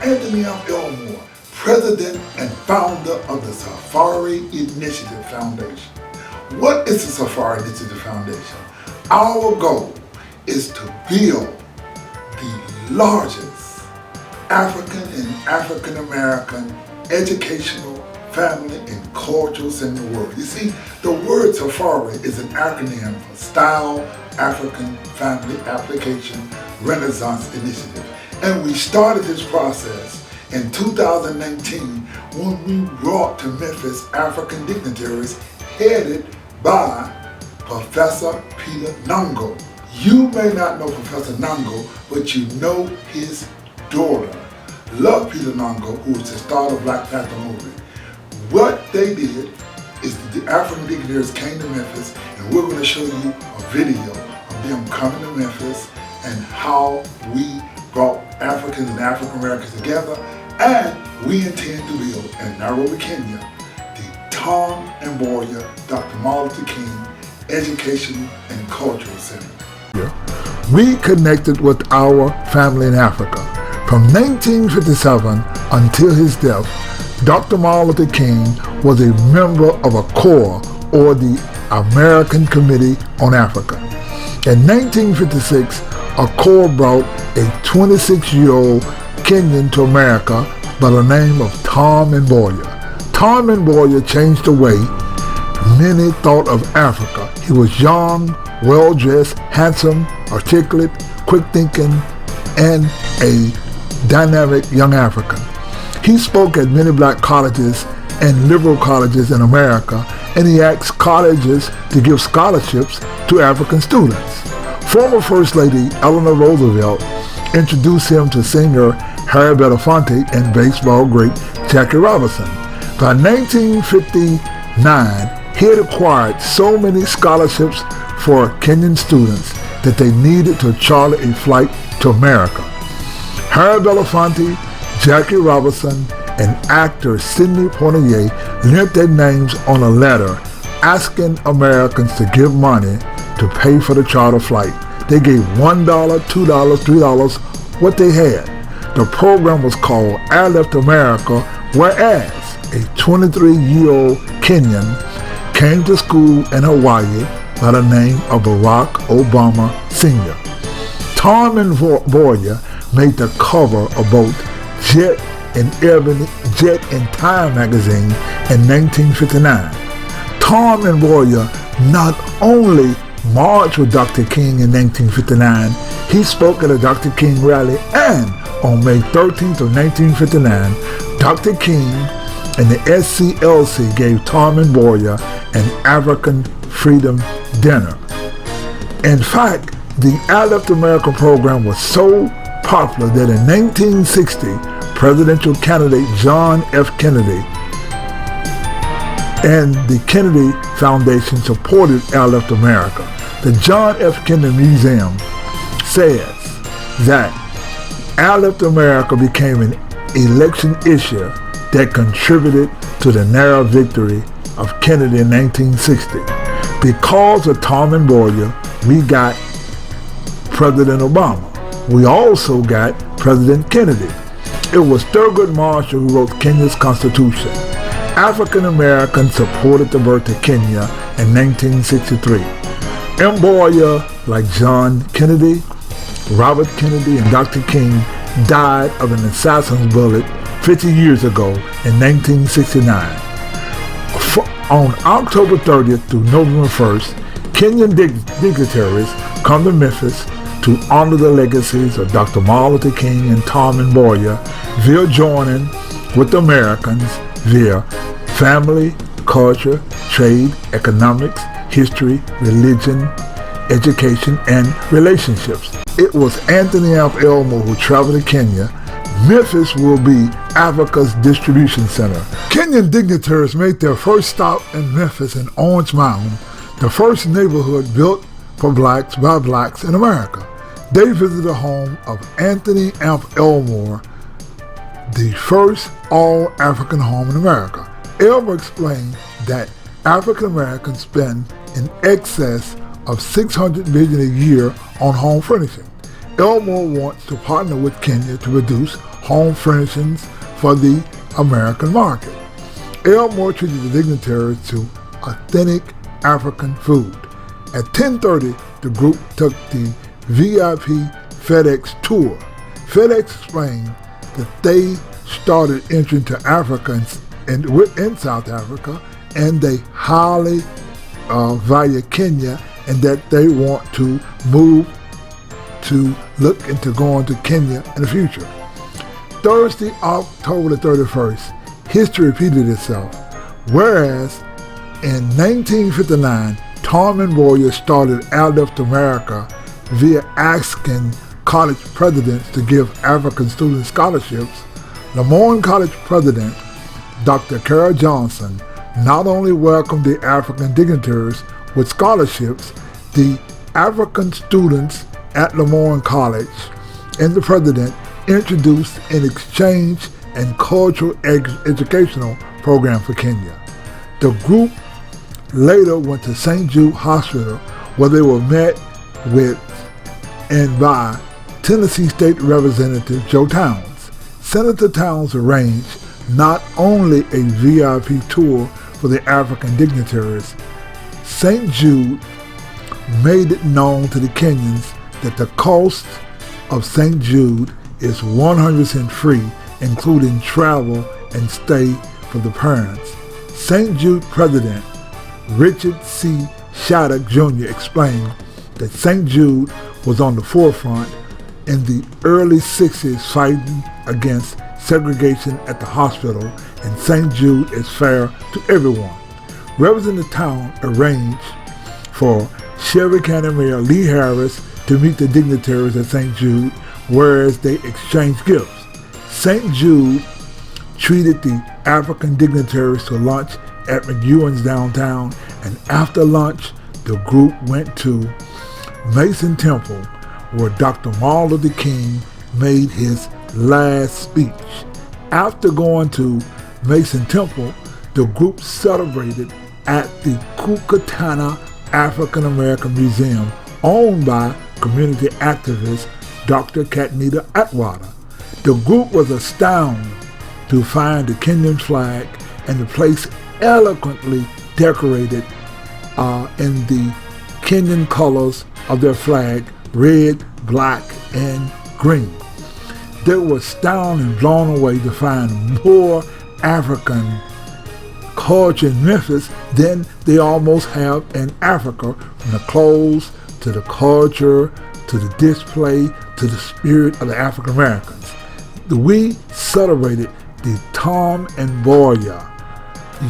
Anthony F. Elmore, President and Founder of the Safari Initiative Foundation. What is the Safari Initiative Foundation? Our goal is to build the largest African and African American educational, family, and cultural center in the world. You see, the word Safari is an acronym for Style, African Family Application Renaissance Initiative. And we started this process in 2019 when we brought to Memphis African dignitaries headed by Professor Peter Nungo. You may not know Professor Nungo, but you know his daughter. Love Peter Nungo, who was the star of Black Panther movie. What they did is the African dignitaries came to Memphis, and we're going to show you a video of them coming to Memphis and how we brought Africans and African Americans together, and we intend to build in Nairobi, Kenya, the Tom and Mboya Dr. King Education and Cultural Center. We connected with our family in Africa. From 1957 until his death, Dr. Martin Luther King was a member of a CORE, or the American Committee on Africa. In 1956, a CORE brought a 26-year-old Kenyan to America by the name of Tom Mboya. Tom Mboya changed the way many thought of Africa. He was young, well-dressed, handsome, articulate, quick-thinking, and a dynamic young African. He spoke at many black colleges and liberal colleges in America, and he asked colleges to give scholarships to African students. Former First Lady Eleanor Roosevelt introduced him to singer Harry Belafonte and baseball great Jackie Robinson. By 1959, he had acquired so many scholarships for Kenyan students that they needed to charter a flight to America. Harry Belafonte, Jackie Robinson, and actor Sidney Poitier lent their names on a letter asking Americans to give money to pay for the charter flight. They gave $1, $2, $3, what they had. The program was called I Left America, whereas a 23-year-old Kenyan came to school in Hawaii by the name of Barack Obama Sr. Tom Mboya made the cover of both Jet and Time magazine in 1959. Tom Mboya not only marched with Dr. King in 1959, he spoke at a Dr. King rally, and on May 13th of 1959, Dr. King and the SCLC gave Tom Mboya an African Freedom Dinner. In fact, the I Left America program was so popular that in 1960, presidential candidate John F. Kennedy and the Kennedy Foundation supported I Left America. The John F. Kennedy Museum says that I Left America became an election issue that contributed to the narrow victory of Kennedy in 1960. Because of Tom Mboya, we got President Obama. We also got President Kennedy. It was Thurgood Marshall who wrote Kenya's Constitution. African Americans supported the birth of Kenya in 1963. Mboya, like John Kennedy, Robert Kennedy, and Dr. King, died of an assassin's bullet 50 years ago in 1969. On October 30th through November 1st, Kenyan dignitaries come to Memphis to honor the legacies of Dr. Martin Luther King and Tom Mboya via joining with Americans via family, culture, trade, economics, history, religion, education, and relationships. It was Anthony F. Elmore who traveled to Kenya. Memphis will be Africa's distribution center. Kenyan dignitaries made their first stop in Memphis in Orange Mountain, the first neighborhood built for blacks by blacks in America. They visited the home of Anthony F. Elmore, the first all-African home in America. Elmore explained that African Americans spend in excess of $600 million a year on home furnishing. Elmore wants to partner with Kenya to reduce home furnishings for the American market. Elmore treated the dignitaries to authentic African food. At 10:30, the group took the VIP FedEx tour. FedEx explained that they started entering to Africa in South Africa, and they highly value Kenya, and that they want to move to look into going to Kenya in the future. Thursday, October the 31st, history repeated itself. Whereas in 1959, Tom Mboya started Uplift America via asking college presidents to give African students scholarships, Lemoyne College President Dr. Carol Johnson not only welcomed the African dignitaries with scholarships, the African students at Lemoyne College and the president introduced an exchange and cultural educational program for Kenya. The group later went to St. Jude Hospital, where they were met with and by Tennessee State Representative Joe Towns. Senator Towns arranged not only a VIP tour for the African dignitaries, St. Jude made it known to the Kenyans that the cost of St. Jude is 100% free, including travel and stay for the parents. St. Jude President Richard C. Shattuck Jr. explained that St. Jude was on the forefront in the early 60s fighting against segregation at the hospital, and St. Jude is fair to everyone. Representative Town arranged for Shelby County Mayor Lee Harris to meet the dignitaries at St. Jude, whereas they exchanged gifts. St. Jude treated the African dignitaries to lunch at McEwen's downtown, and after lunch, the group went to Mason Temple, where Dr. Martin Luther King made his last speech. After going to Mason Temple, the group celebrated at the Kukatana African American Museum, owned by community activist Dr. Katnita Atwater. The group was astounded to find the Kenyan flag and the place eloquently decorated in the Kenyan colors of their flag, red, black, and green. They were astounded and blown away to find more African culture in Memphis than they almost have in Africa, from the clothes to the culture to the display to the spirit of the African Americans. We celebrated the Tom Mboya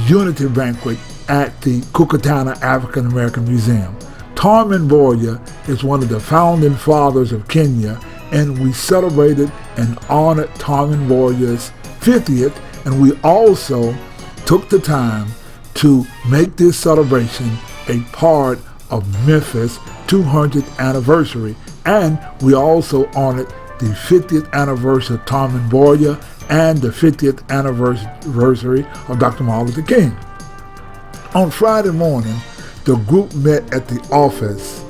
Unity Banquet at the Kukatana African American Museum. Tom Mboya is one of the founding fathers of Kenya, and we celebrated and honored Tom Mboya's 50th, and we also took the time to make this celebration a part of Memphis' 200th anniversary, and we also honored the 50th anniversary of Tom Mboya and the 50th anniversary of Dr. Martin Luther King. On Friday morning, the group met at the office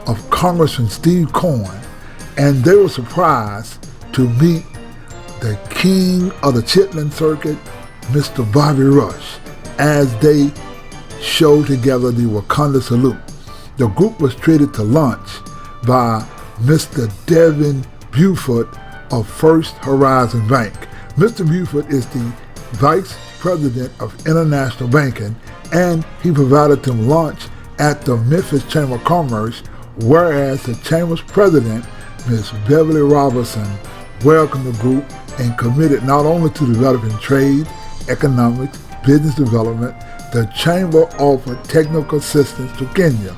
of Congressman Steve Cohen, and they were surprised to meet the king of the Chitlin Circuit, Mr. Bobby Rush, as they showed together the Wakanda salute. The group was treated to lunch by Mr. Devin Buford of First Horizon Bank. Mr. Buford is the Vice President of International Banking, and he provided them lunch at the Memphis Chamber of Commerce, whereas the Chamber's President, Ms. Beverly Robertson, welcomed the group and committed not only to developing trade, economics, business development. The Chamber offered technical assistance to Kenya.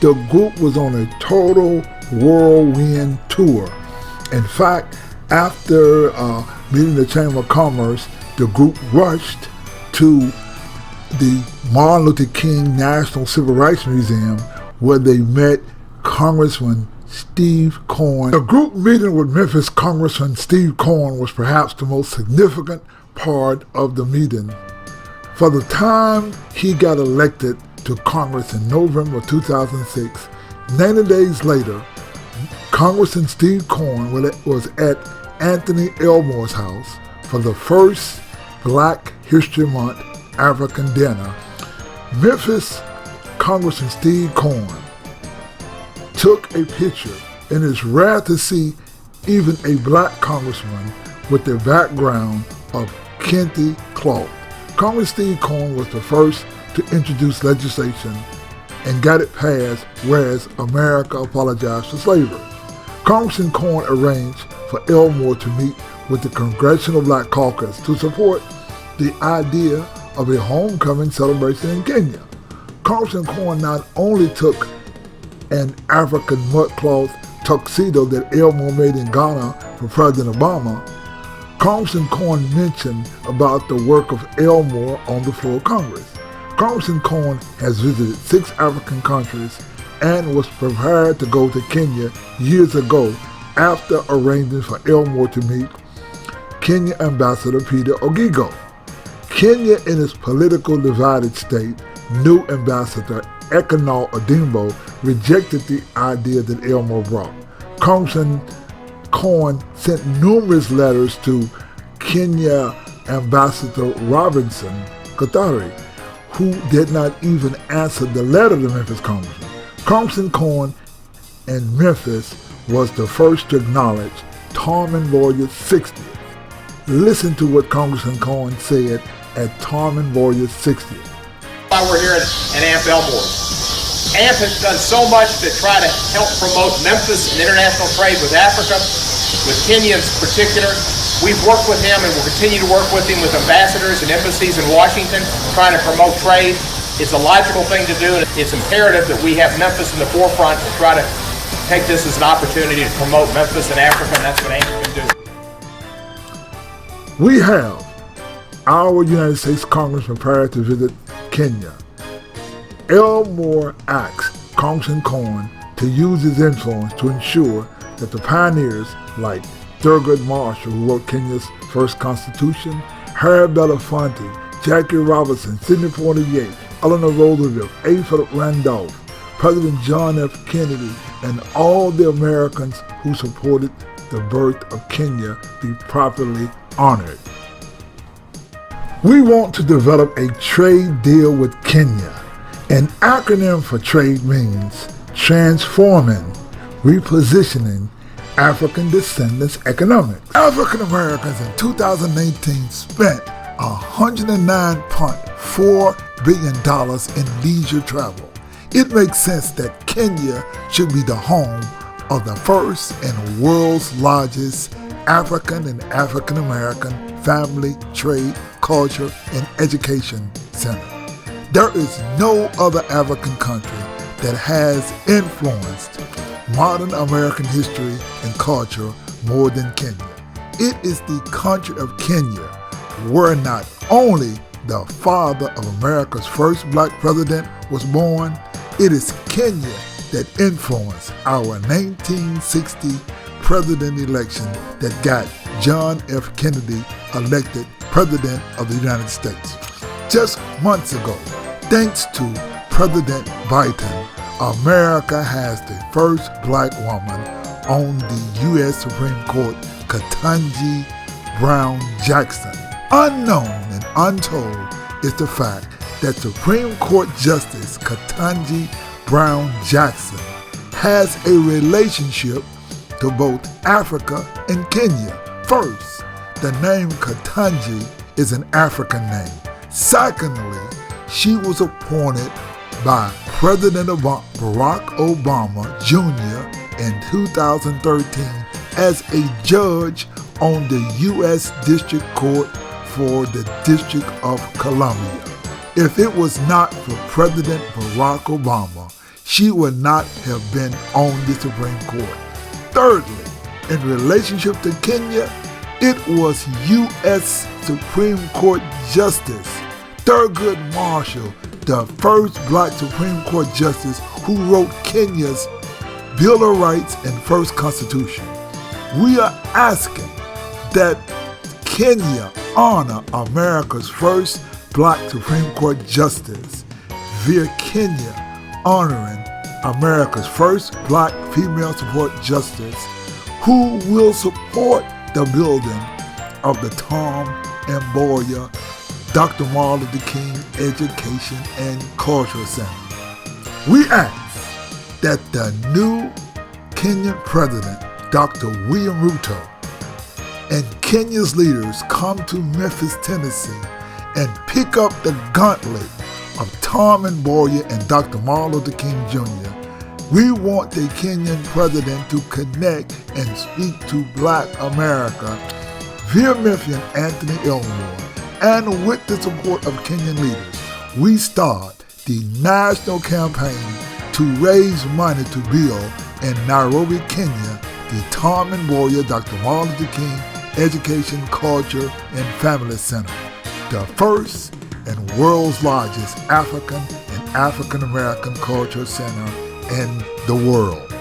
The group was on a total whirlwind tour. In fact, after meeting the Chamber of Commerce, the group rushed to the Martin Luther King National Civil Rights Museum, where they met Congressman Steve Cohen. The group meeting with Memphis Congressman Steve Cohen was perhaps the most significant part of the meeting. For the time he got elected to Congress in November 2006, 90 days later, Congressman Steve Cohen was at Anthony Elmore's house for the first Black History Month African dinner, Memphis Congressman Steve Cohen took a picture, and it's rare to see even a black congressman with the background of kente cloth. Congressman Steve Cohen was the first to introduce legislation and got it passed, whereas America apologized for slavery. Congressman Cohen arranged for Elmore to meet with the Congressional Black Caucus to support the idea of a homecoming celebration in Kenya. Congressman Cohen not only took an African mudcloth tuxedo that Elmore made in Ghana for President Obama, Congressman Cohen mentioned about the work of Elmore on the floor of Congress. Congressman Cohen has visited 6 African countries and was prepared to go to Kenya years ago after arranging for Elmore to meet Kenya Ambassador Peter Ogigo. Kenya, in its political divided state, new Ambassador Ekanal Odimbo rejected the idea that Elmore brought. Congressman Cohen sent numerous letters to Kenya Ambassador Robinson Kathari, who did not even answer the letter to Memphis Congressman. Congressman Cohen in Memphis was the first to acknowledge Tom Mboya's 60th. Listen to what Congressman Cohen said at Tom Mboya's 60th. Why we're here at AMP Elmore. AMP has done so much to try to help promote Memphis and international trade with Africa, with Kenya in particular. We've worked with him and will continue to work with him with ambassadors and embassies in Washington trying to promote trade. It's a logical thing to do, and it's imperative that we have Memphis in the forefront to try to take this as an opportunity to promote Memphis and Africa, and that's what AMP can do. We have our United States Congressman prepared to visit Kenya. Elmore asked Congressman Cohen to use his influence to ensure that the pioneers like Thurgood Marshall, who wrote Kenya's first constitution, Harry Belafonte, Jackie Robinson, Sidney Poitier, Eleanor Roosevelt, A. Philip Randolph, President John F. Kennedy, and all the Americans who supported the birth of Kenya be properly honored. We want to develop a trade deal with Kenya. An acronym for trade means transforming, repositioning African descendants economics. African Americans in 2019 spent $109.4 billion in leisure travel. It makes sense that Kenya should be the home of the first and world's largest African and African American family, trade, culture, and education center. There is no other African country that has influenced modern American history and culture more than Kenya. It is the country of Kenya where not only the father of America's first black president was born, it is Kenya that influenced our 1960 president election that got John F. Kennedy elected President of the United States. Just months ago, thanks to President Biden, America has the first black woman on the U.S. Supreme Court, Ketanji Brown Jackson. Unknown and untold is the fact that Supreme Court Justice Ketanji Brown Jackson has a relationship to both Africa and Kenya. First, the name Ketanji is an African name. Secondly, she was appointed by President Barack Obama Jr. in 2013 as a judge on the U.S. District Court for the District of Columbia. If it was not for President Barack Obama, she would not have been on the Supreme Court. Thirdly, in relationship to Kenya, it was U.S. Supreme Court Justice Thurgood Marshall, the first black Supreme Court justice who wrote Kenya's Bill of Rights and first Constitution. We are asking that Kenya honor America's first black Supreme Court justice via Kenya honoring America's first black female support justice who will support the building of the Tom and Mboya Dr. Martin Luther King Education and Cultural Center. We ask that the new Kenyan President, Dr. William Ruto, and Kenya's leaders come to Memphis, Tennessee, and pick up the gauntlet of Tom and Mboya and Dr. Martin Luther King Jr. We want the Kenyan president to connect and speak to Black America via Memphian Anthony Elmore, and with the support of Kenyan leaders, we start the national campaign to raise money to build in Nairobi, Kenya, the Tom and Mboya Dr. Martin Luther King Education, Culture, and Family Center, the first and world's largest African and African American cultural center in the world.